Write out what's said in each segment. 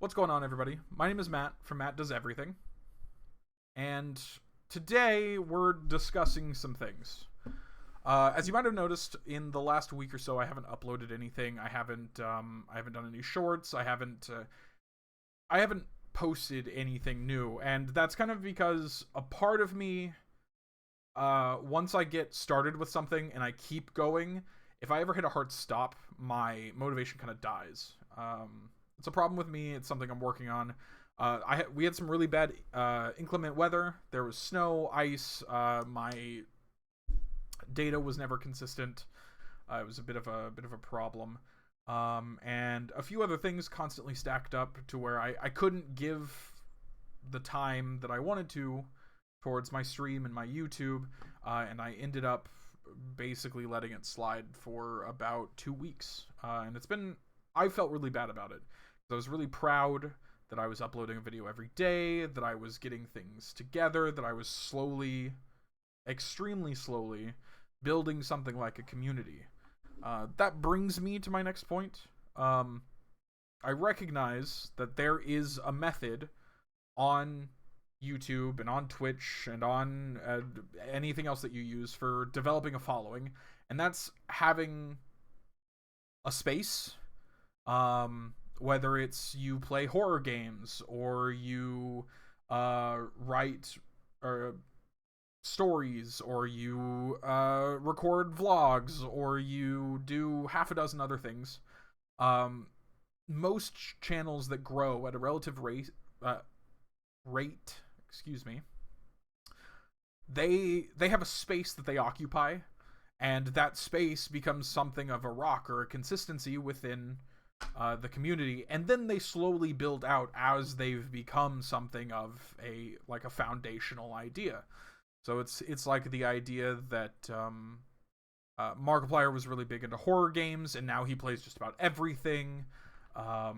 What's going on, everybody? My name is Matt from Matt Does Everything, and today we're discussing some things. As you might have noticed, in the last week or so, I haven't uploaded anything. I haven't done any shorts. I haven't posted anything new, and that's kind of because a part of me, once I get started with something and I keep going, if I ever hit a hard stop, my motivation kind of dies. It's a problem with me. It's something I'm working on. We had some really bad inclement weather. There was snow, ice. My data was never consistent. It was a bit of a problem. And a few other things constantly stacked up to where I couldn't give the time that I wanted to towards my stream and my YouTube, and I ended up basically letting it slide for about 2 weeks. And I felt really bad about it. I was really proud that I was uploading a video every day, that I was getting things together, that I was slowly, extremely slowly, building something like a community. That brings me to my next point. I recognize that there is a method on YouTube and on Twitch and on anything else that you use for developing a following, and that's having a space. Whether it's you play horror games or you write stories, or you record vlogs, or you do half a dozen other things. Most channels that grow at a relative rate, excuse me, they have a space that they occupy, and that space becomes something of a rock or a consistency within the community, and then they slowly build out as they've become something of a foundational idea. So it's like the idea that Markiplier was really big into horror games, and now he plays just about everything. I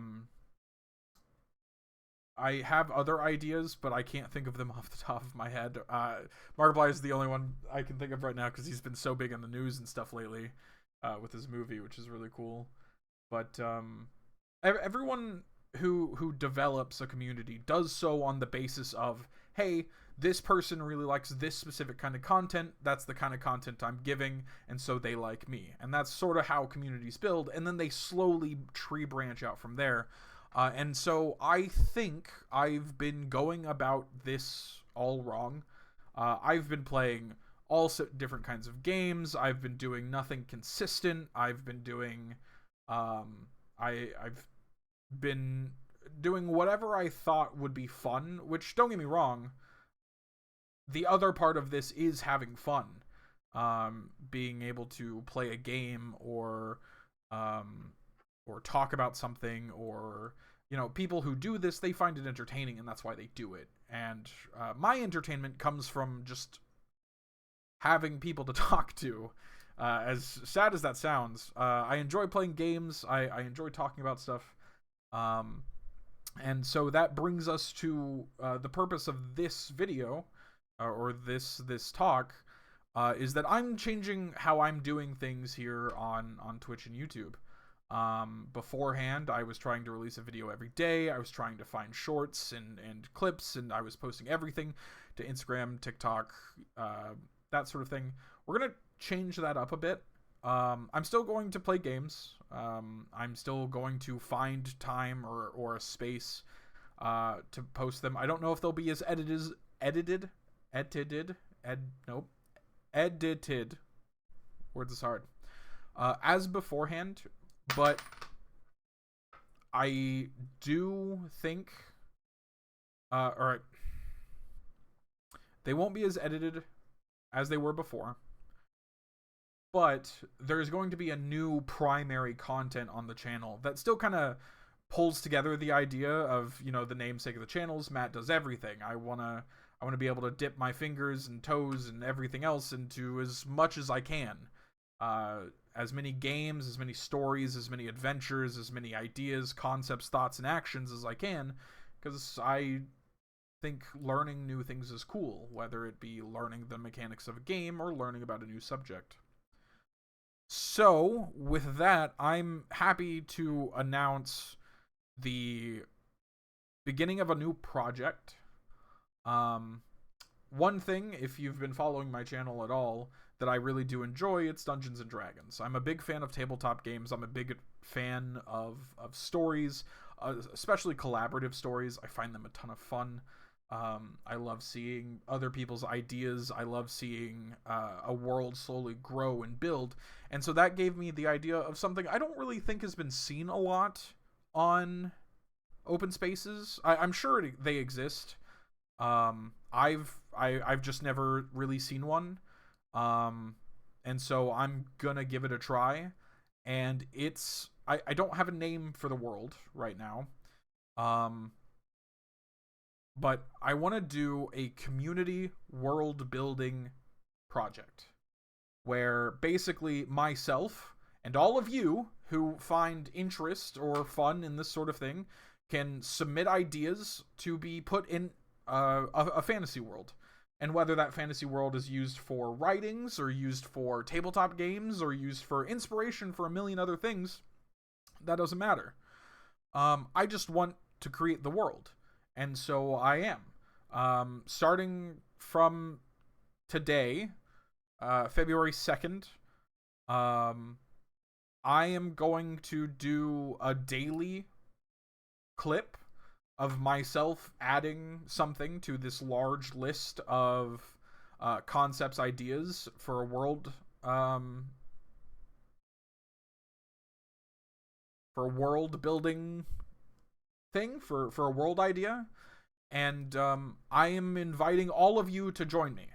have other ideas, but I can't think of them off the top of my head. Markiplier is the only one I can think of right now because he's been so big in the news and stuff lately with his movie, which is really cool. But everyone who develops a community does so on the basis of, hey, this person really likes this specific kind of content. That's the kind of content I'm giving, and so they like me. And that's sort of how communities build, and then they slowly tree branch out from there. And so I think I've been going about this all wrong. I've been playing all different kinds of games. I've been doing nothing consistent. I've been doing I've been doing whatever I thought would be fun, which, don't get me wrong, the other part of this is having fun. Being able to play a game or talk about something, or people who do this, they find it entertaining, and that's why they do it. And my entertainment comes from just having people to talk to. As sad as that sounds, I enjoy playing games. I enjoy talking about stuff. And so that brings us to the purpose of this video, or this talk, is that I'm changing how I'm doing things here on Twitch and YouTube. Beforehand, I was trying to release a video every day. I was trying to find shorts and clips, and I was posting everything to Instagram, TikTok, that sort of thing. We're going to change that up a bit. I'm still going to play games. I'm still going to find time or a space to post them. I don't know if they'll be as edited. Words is hard. As beforehand, but I do think, alright, they won't be as edited as they were before, but there's going to be a new primary content on the channel that still kind of pulls together the idea of, the namesake of the channels, Matt Does Everything. I want to be able to dip my fingers and toes and everything else into as much as I can. As many games, as many stories, as many adventures, as many ideas, concepts, thoughts, and actions as I can, because I think learning new things is cool, whether it be learning the mechanics of a game or learning about a new subject. So, with that, I'm happy to announce the beginning of a new project. Um, One thing, if you've been following my channel at all, that I really do enjoy, it's Dungeons and Dragons. I'm a big fan of tabletop games. I'm a big fan of stories, especially collaborative stories. I find them a ton of fun. I love seeing other people's ideas. I love seeing a world slowly grow and build. And so that gave me the idea of something I don't really think has been seen a lot on open spaces. I'm sure they exist. I've just never really seen one. Um, and so I'm gonna give it a try. And I don't have a name for the world right now. Um, but I want to do a community world building project where basically myself and all of you who find interest or fun in this sort of thing can submit ideas to be put in a fantasy world. And whether that fantasy world is used for writings or used for tabletop games or used for inspiration for a million other things, that doesn't matter. I just want to create the world. And so I am. Starting from today, February 2nd, I am going to do a daily clip of myself adding something to this large list of concepts, ideas for a world, for a world building thing, for a world idea. And I am inviting all of you to join me.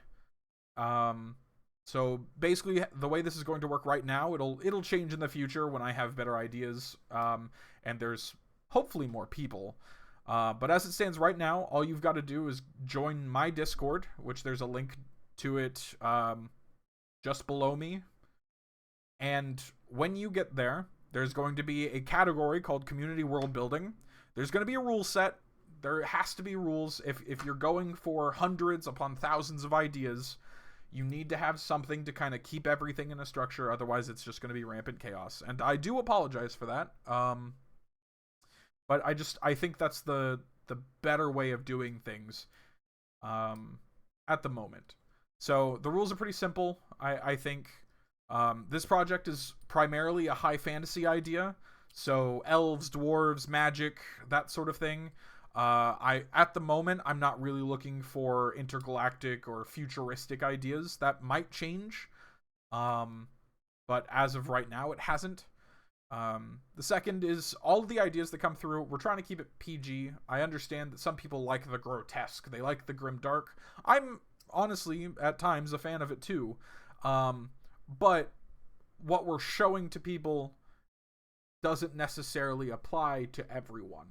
So basically, the way this is going to work right now, it'll change in the future when I have better ideas, and there's hopefully more people. But as it stands right now, all you've got to do is join my Discord, which there's a link to it just below me. And when you get there, there's going to be a category called Community World Building. There's going to be a rule set. There has to be rules. If you're going for hundreds upon thousands of ideas, you need to have something to kind of keep everything in a structure. Otherwise, it's just going to be rampant chaos. And I do apologize for that. But I think that's the better way of doing things at the moment. So the rules are pretty simple. I think this project is primarily a high fantasy idea. So elves, dwarves, magic, that sort of thing. At the moment, I'm not really looking for intergalactic or futuristic ideas. That might change. But as of right now, it hasn't. The second is all of the ideas that come through. We're trying to keep it PG. I understand that some people like the grotesque. They like the grim dark. I'm honestly, at times, a fan of it too. But what we're showing to people doesn't necessarily apply to everyone.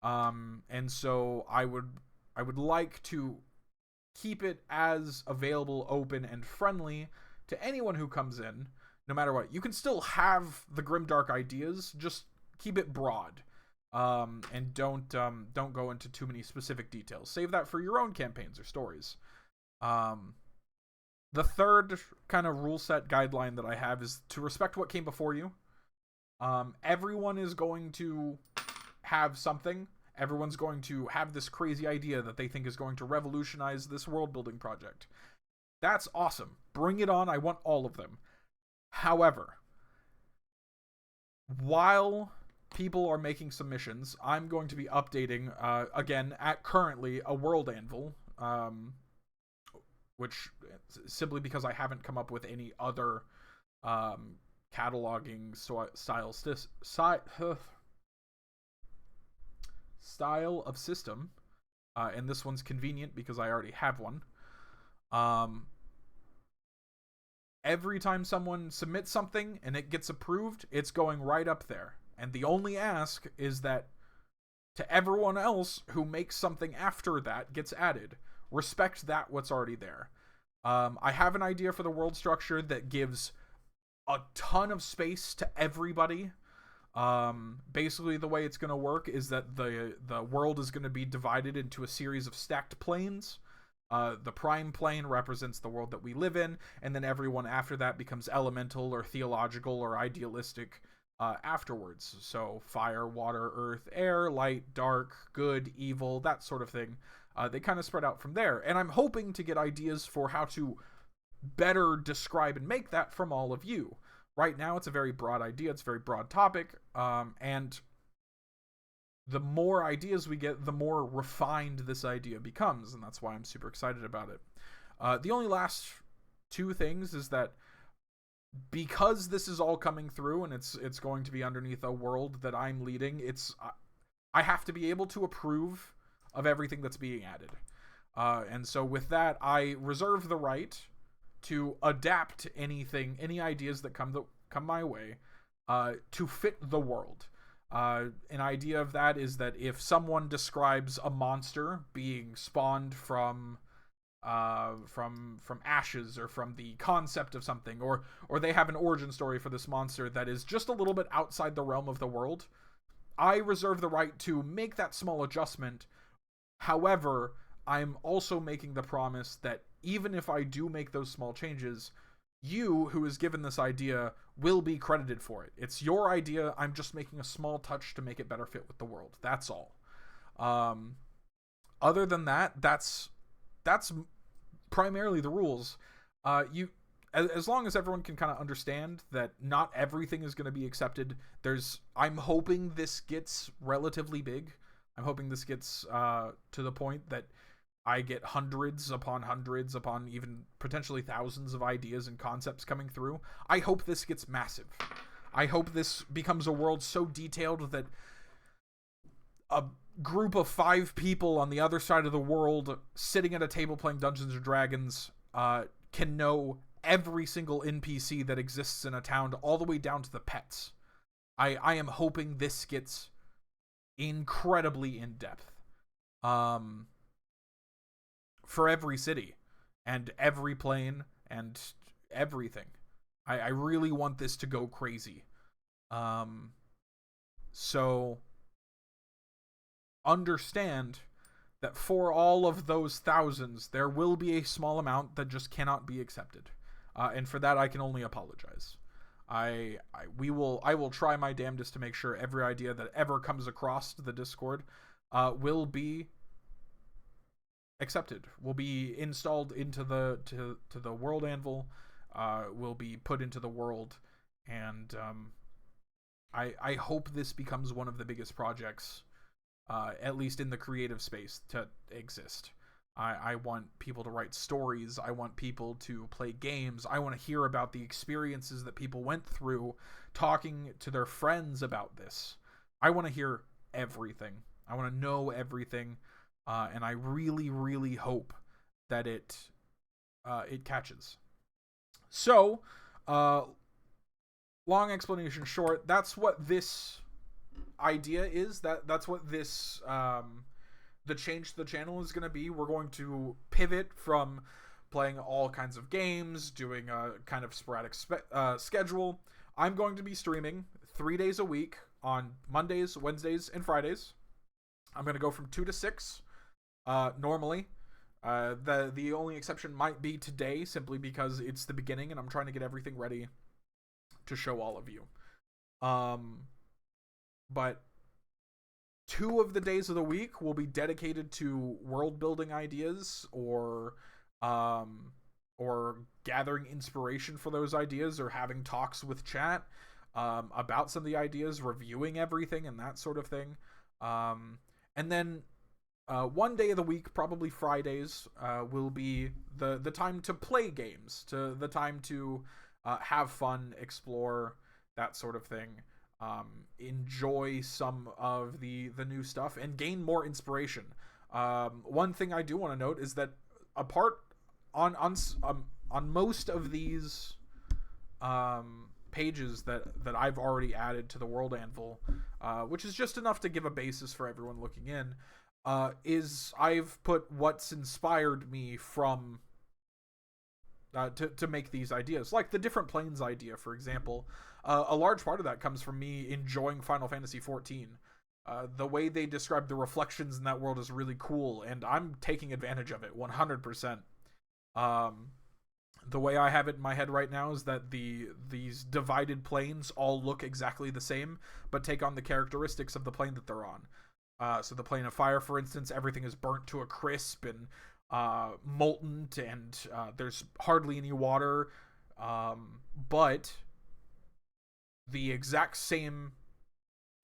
And so I would like to keep it as available, open, and friendly to anyone who comes in, no matter what. You can still have the grimdark ideas, just keep it broad, and don't go into too many specific details. Save that for your own campaigns or stories. The third kind of rule set guideline that I have is to respect what came before you. Everyone is going to have something. Everyone's going to have this crazy idea that they think is going to revolutionize this world building project. That's awesome. Bring it on. I want all of them. However, while people are making submissions, I'm going to be updating, again, at currently, a world anvil, which, simply because I haven't come up with any other cataloging style of system, and this one's convenient because I already have one. Every time someone submits something and it gets approved, it's going right up there. And the only ask is that to everyone else who makes something after that gets added, respect that what's already there. I have an idea for the world structure that gives a ton of space to everybody. Basically the way it's going to work is that the world is going to be divided into a series of stacked planes. The prime plane represents the world that we live in, and then everyone after that becomes elemental or theological or idealistic afterwards. So fire, water, earth, air, light, dark, good, evil, that sort of thing. They kind of spread out from there. And I'm hoping to get ideas for how to better describe and make that from all of you. Right now, it's a very broad idea. It's a very broad topic. And the more ideas we get, the more refined this idea becomes. And that's why I'm super excited about it. The only last two things is that because this is all coming through and it's going to be underneath a world that I'm leading, I have to be able to approve of everything that's being added. And so with that, I reserve the right to adapt any ideas that come my way, to fit the world. An idea of that is that if someone describes a monster being spawned from ashes, or from the concept of something, or they have an origin story for this monster that is just a little bit outside the realm of the world, I reserve the right to make that small adjustment. However, I'm also making the promise that even if I do make those small changes, you, who is given this idea, will be credited for it. It's your idea. I'm just making a small touch to make it better fit with the world. That's all. Other than that, that's primarily the rules. As long as everyone can kind of understand that not everything is going to be accepted, I'm hoping this gets relatively big. I'm hoping this gets to the point that I get hundreds upon even potentially thousands of ideas and concepts coming through. I hope this gets massive. I hope this becomes a world so detailed that a group of 5 people on the other side of the world sitting at a table playing Dungeons & Dragons can know every single NPC that exists in a town, all the way down to the pets. I am hoping this gets incredibly in-depth. For every city and every plane and everything. I really want this to go crazy. So understand that for all of those thousands, there will be a small amount that just cannot be accepted. And for that, I can only apologize. I will try my damnedest to make sure every idea that ever comes across the Discord will be accepted, will be installed into the world anvil, will be put into the world, and I hope this becomes one of the biggest projects, at least in the creative space, to exist. I want people to write stories. I want people to play games. I want to hear about the experiences that people went through talking to their friends about this. I want to hear everything. I want to know everything. And I really, really hope that it catches. So, long explanation short, that's what this idea is. That's what this the change to the channel is going to be. We're going to pivot from playing all kinds of games, doing a kind of sporadic schedule. I'm going to be streaming 3 days a week on Mondays, Wednesdays, and Fridays. I'm going to go from 2 to 6 normally. The only exception might be today, simply because it's the beginning and I'm trying to get everything ready to show all of you. But 2 of the days of the week will be dedicated to world building ideas, or gathering inspiration for those ideas, or having talks with chat about some of the ideas, reviewing everything and that sort of thing. And then 1 day of the week, probably Fridays, will be the time to play games, to the time to have fun, explore, that sort of thing. Enjoy some of the new stuff and gain more inspiration. One thing I do want to note is that apart on most of these pages that I've already added to the World Anvil, which is just enough to give a basis for everyone looking in, is I've put what's inspired me from to make these ideas, like the different planes idea, for example. A large part of that comes from me enjoying Final Fantasy XIV. The way they describe the reflections in that world is really cool, and I'm taking advantage of it 100%. The way I have it in my head right now is that these divided planes all look exactly the same, but take on the characteristics of the plane that they're on. So the plane of fire, for instance, everything is burnt to a crisp and molten, and there's hardly any water. But the exact same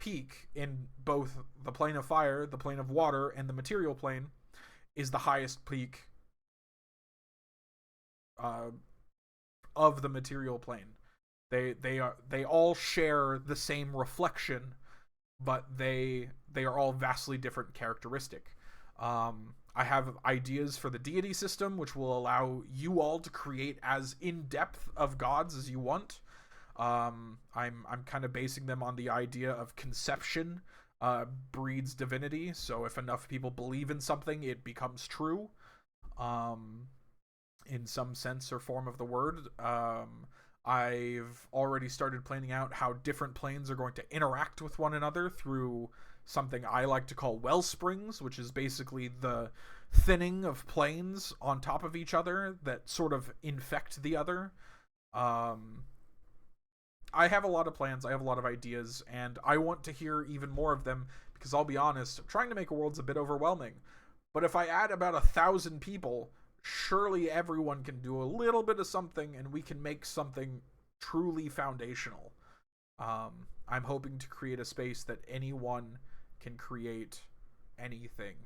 peak in both the plane of fire, the plane of water, and the material plane is the highest peak of the material plane. They all share the same reflection, but they are all vastly different characteristic. I have ideas for the deity system, which will allow you all to create as in depth of gods as you want. I'm kind of basing them on the idea of conception breeds divinity. So if enough people believe in something, it becomes true. In some sense or form of the word. I've already started planning out how different planes are going to interact with one another through something I like to call well springs, which is basically the thinning of planes on top of each other that sort of infect the other. I have a lot of plans, I have a lot of ideas, and I want to hear even more of them because I'll be honest, trying to make a world's a bit overwhelming. But if I add about 1,000 people, surely everyone can do a little bit of something and we can make something truly foundational. I'm hoping to create a space that anyone can create anything.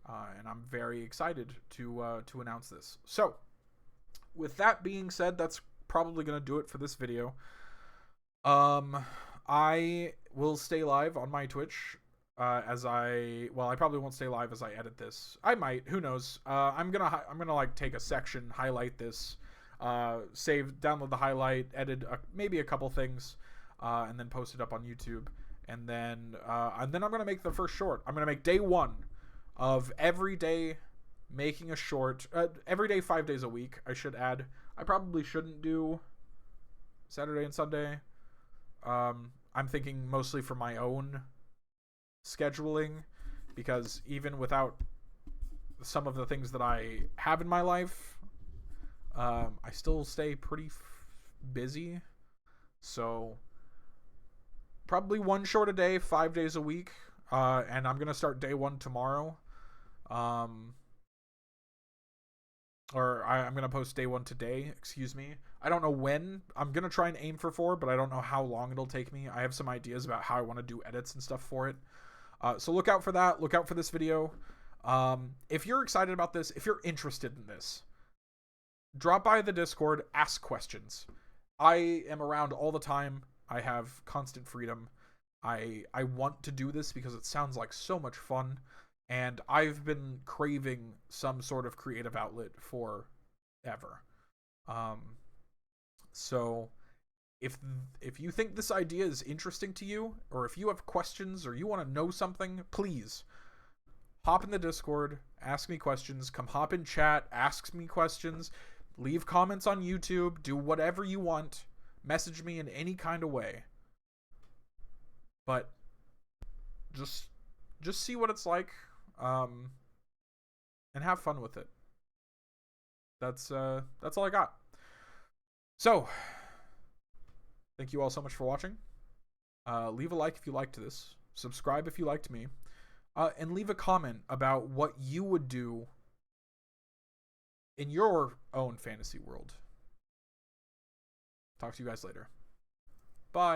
And I'm very excited to announce this. So, with that being said, that's probably going to do it for this video. I will stay live on my Twitch I probably won't stay live as I edit this. I might, who knows. I'm gonna like take a section, highlight this, download the highlight, edit maybe a couple things, and then post it up on YouTube. And then I'm gonna make the first short. I'm gonna make day 1 of every day making a short. Every day, 5 days a week. I should add. I probably shouldn't do Saturday and Sunday. I'm thinking mostly for my own scheduling, because even without some of the things that I have in my life, I still stay pretty busy. So probably one short a day, 5 days a week, and I'm gonna start day 1 tomorrow. I'm gonna post day 1 today. Excuse me. I don't know when. I'm gonna try and aim for 4, but I don't know how long it'll take me. I have some ideas about how I want to do edits and stuff for it. So look out for that. Look out for this video. If you're excited about this, if you're interested in this, drop by the Discord, ask questions. I am around all the time. I have constant freedom. I want to do this because it sounds like so much fun, and I've been craving some sort of creative outlet forever. So if you think this idea is interesting to you, or if you have questions or you want to know something, please hop in the Discord, ask me questions, come hop in chat, ask me questions, leave comments on YouTube, do whatever you want, message me in any kind of way. But just see what it's like, and have fun with it. That's all I got. So, thank you all so much for watching. Leave a like if you liked this. Subscribe if you liked me. And leave a comment about what you would do in your own fantasy world. Talk to you guys later. Bye.